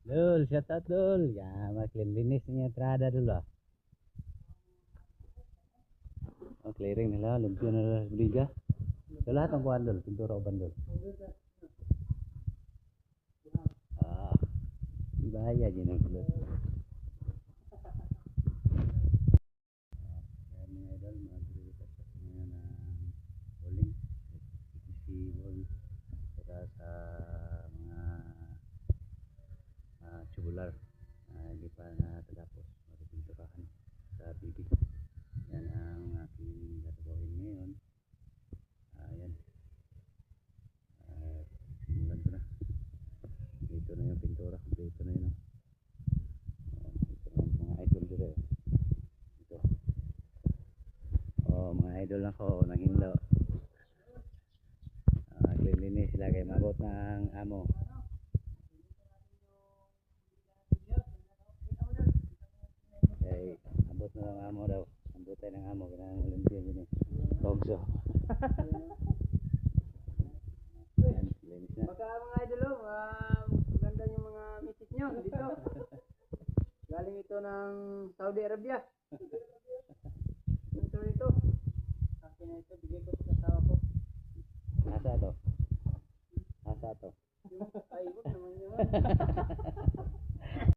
Dul, shout out Dul. Ya, maglilinis niya entrada dulu ah. Oh, clearing nila, lumpia nila sa briga. So lahat ng kuhan Dul, pintura uban Dul. Ah, bahaya din ang kulot. Yan mga idol, maglilipat sa ngayon ng bowling. Si ball saka sa mga tubular. Hindi pa natatapos. Magpinturahan sa bibig. Yan ang aking gagawin ngayon. Ayan. Simulan ko na. Ito na yung pintura. Ito na yun. Ito na yung mga idol dito. Ito. Oh, mga idol ako. Nanghinlo. Naglilinis sila kay mabot ng amo. Kay abot na ng amo daw. Abot tayo ng amo. Kailangan ulimpiyan yun eh. Togso. Yan, linis na. Baka mga idol, maganda yung mga misis nyo dito. Galing ito ng Saudi Arabia. Ito ito. Akin na ito, bigay ko sa asawa ko. Asa to? Asa to? Ay, wag naman yun.